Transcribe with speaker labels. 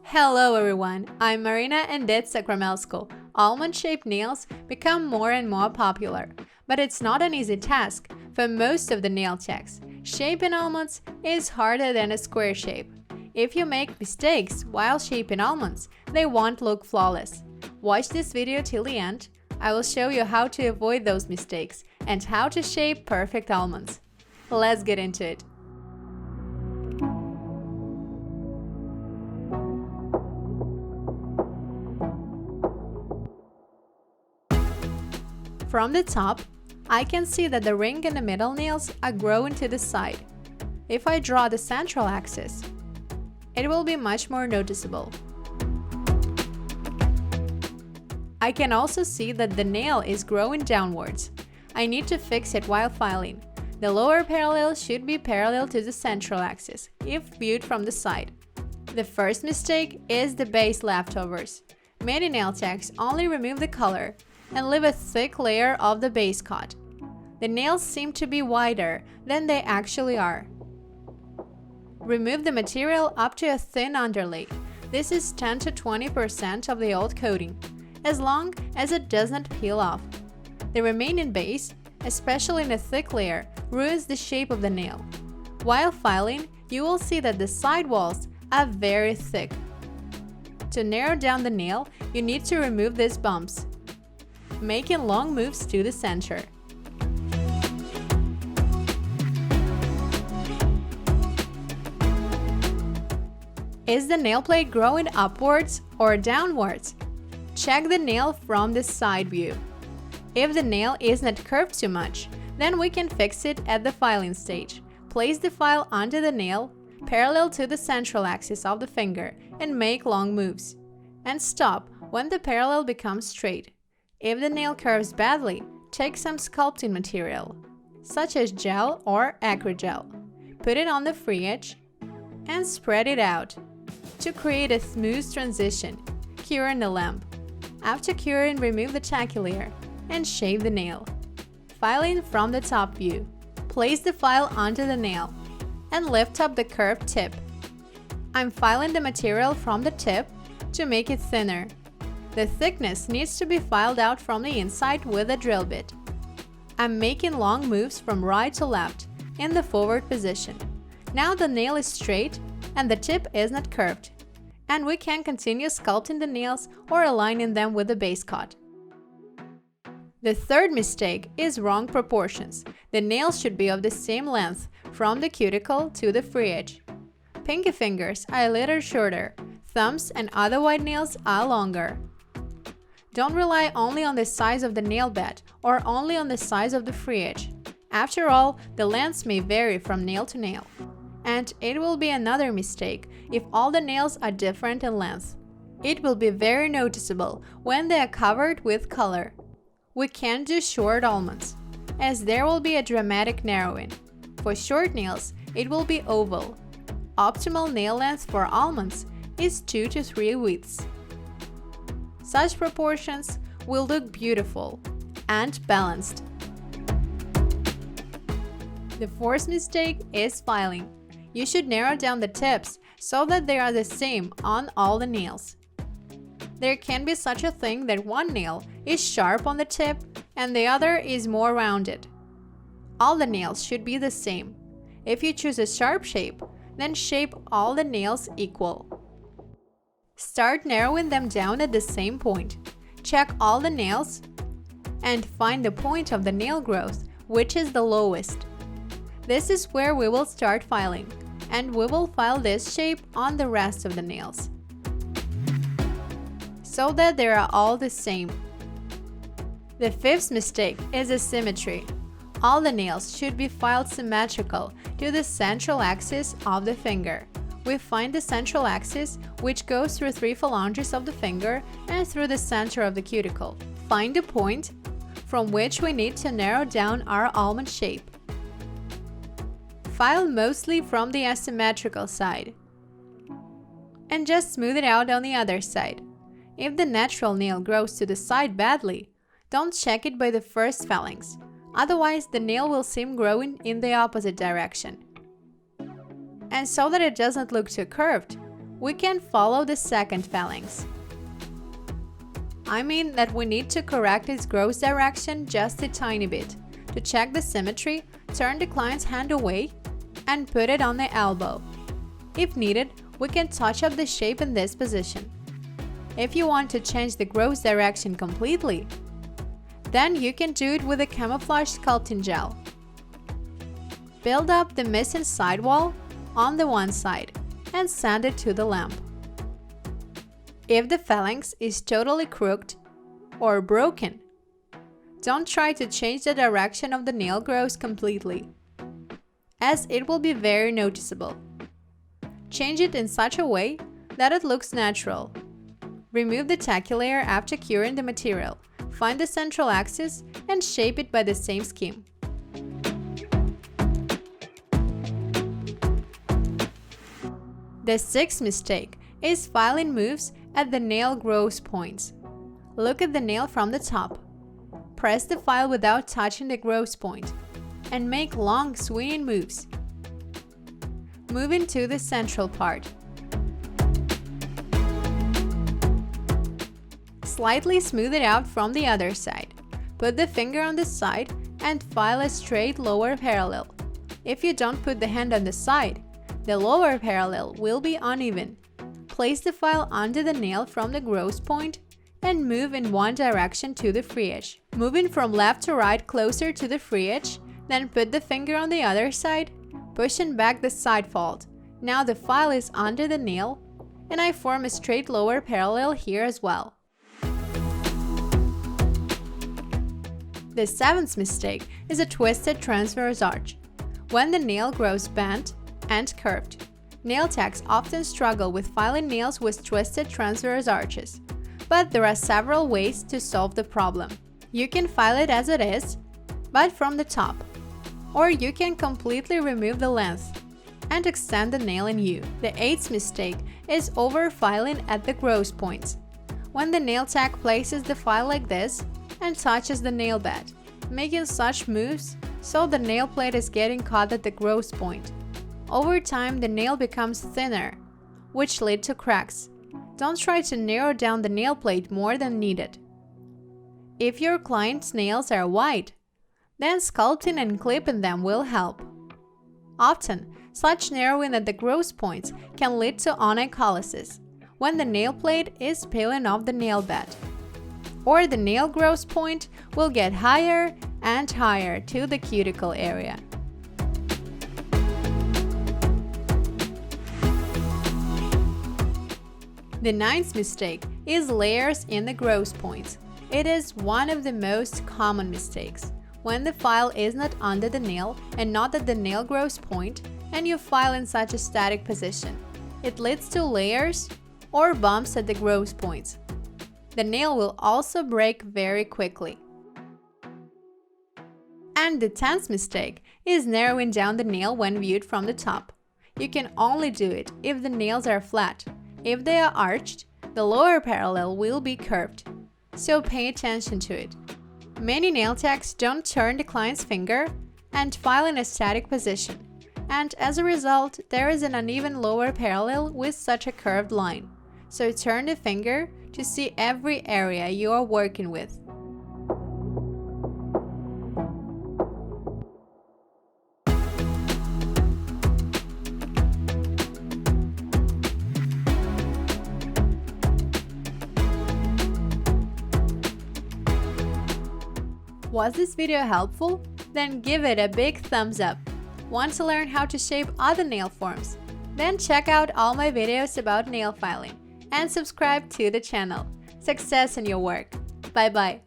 Speaker 1: Hello everyone, I'm Marina and that's Sakramel School. Almond-shaped nails become more and more popular, but it's not an easy task for most of the nail techs. Shaping almonds is harder than a square shape. If you make mistakes while shaping almonds, they won't look flawless. Watch this video till the end. I will show you how to avoid those mistakes and how to shape perfect almonds. Let's get into it. From the top, I can see that the ring and the middle nails are growing to the side. If I draw the central axis, it will be much more noticeable. I can also see that the nail is growing downwards. I need to fix it while filing. The lower parallel should be parallel to the central axis, if viewed from the side. The first mistake is the base leftovers. Many nail techs only remove the color and leave a thick layer of the base coat. The nails seem to be wider than they actually are. Remove the material up to a thin underlay. This is 10 to 20% of the old coating, as long as it doesn't peel off. The remaining base, especially in a thick layer, ruins the shape of the nail. While filing, you will see that the side walls are very thick. To narrow down the nail, you need to remove these bumps, making long moves to the center. Is the nail plate growing upwards or downwards? Check the nail from the side view. If the nail isn't curved too much, then we can fix it at the filing stage. Place the file under the nail, parallel to the central axis of the finger, and make long moves. And stop when the parallel becomes straight. If the nail curves badly, take some sculpting material, such as gel or acrygel. Put it on the free edge and spread it out to create a smooth transition. Cure in the lamp. After curing, remove the tacky layer and shape the nail. Filing from the top view. Place the file onto the nail and lift up the curved tip. I'm filing the material from the tip to make it thinner. The thickness needs to be filed out from the inside with a drill bit. I'm making long moves from right to left in the forward position. Now the nail is straight and the tip is not curved, and we can continue sculpting the nails or aligning them with the base coat. The third mistake is wrong proportions. The nails should be of the same length from the cuticle to the free edge. Pinky fingers are a little shorter, thumbs and other white nails are longer. Don't rely only on the size of the nail bed or only on the size of the free edge. After all, the lengths may vary from nail to nail. And it will be another mistake if all the nails are different in length. It will be very noticeable when they are covered with color. We can't do short almonds, as there will be a dramatic narrowing. For short nails, it will be oval. Optimal nail length for almonds is 2 to 3 widths. Such proportions will look beautiful and balanced. The fourth mistake is filing. You should narrow down the tips so that they are the same on all the nails. There can be such a thing that one nail is sharp on the tip and the other is more rounded. All the nails should be the same. If you choose a sharp shape, then shape all the nails equal. Start narrowing them down at the same point. Check all the nails and find the point of the nail growth, which is the lowest. This is where we will start filing, and we will file this shape on the rest of the nails, so that they are all the same. The fifth mistake is asymmetry. All the nails should be filed symmetrical to the central axis of the finger. We find the central axis, which goes through 3 phalanges of the finger and through the center of the cuticle. Find a point from which we need to narrow down our almond shape. File mostly from the asymmetrical side, and just smooth it out on the other side. If the natural nail grows to the side badly, don't check it by the first phalanx, otherwise the nail will seem growing in the opposite direction. And so that it doesn't look too curved, we can follow the second phalanx. I mean that we need to correct its growth direction just a tiny bit. To check the symmetry, turn the client's hand away and put it on the elbow. If needed, we can touch up the shape in this position. If you want to change the growth direction completely, then you can do it with a camouflage sculpting gel. Build up the missing sidewall on the one side and send it to the lamp. If the phalanx is totally crooked or broken, don't try to change the direction of the nail growth completely, as it will be very noticeable. Change it in such a way that it looks natural. Remove the tacky layer after curing the material. Find the central axis and shape it by the same scheme. The sixth mistake is filing moves at the nail growth points. Look at the nail from the top. Press the file without touching the growth point and make long swinging moves. Moving to the central part. Slightly smooth it out from the other side. Put the finger on the side and file a straight lower parallel. If you don't put the hand on the side, the lower parallel will be uneven. Place the file under the nail from the growth point and move in one direction to the free edge. Moving from left to right closer to the free edge, then put the finger on the other side, pushing back the side fold. Now the file is under the nail, and I form a straight lower parallel here as well. The seventh mistake is a twisted transverse arch. When the nail grows bent and curved, nail techs often struggle with filing nails with twisted transverse arches. But there are several ways to solve the problem. You can file it as it is, but from the top. Or you can completely remove the length and extend the nail in U. The eighth mistake is over-filing at the growth points. When the nail tech places the file like this and touches the nail bed, making such moves so the nail plate is getting caught at the growth point. Over time, the nail becomes thinner, which lead to cracks. Don't try to narrow down the nail plate more than needed. If your client's nails are wide, then sculpting and clipping them will help. Often, such narrowing at the growth points can lead to onycholysis, when the nail plate is peeling off the nail bed. Or the nail growth point will get higher and higher to the cuticle area. The ninth mistake is layers in the growth points. It is one of the most common mistakes. When the file is not under the nail and not at the nail growth point, and you file in such a static position, it leads to layers or bumps at the growth points. The nail will also break very quickly. And the 10th mistake is narrowing down the nail when viewed from the top. You can only do it if the nails are flat. If they are arched, the lower parallel will be curved, so pay attention to it. Many nail techs don't turn the client's finger and file in a static position, and as a result, there is an uneven lower parallel with such a curved line. So turn the finger to see every area you are working with. Was this video helpful? Then give it a big thumbs up. Want to learn how to shape other nail forms? Then check out all my videos about nail filing and subscribe to the channel. Success in your work! Bye bye!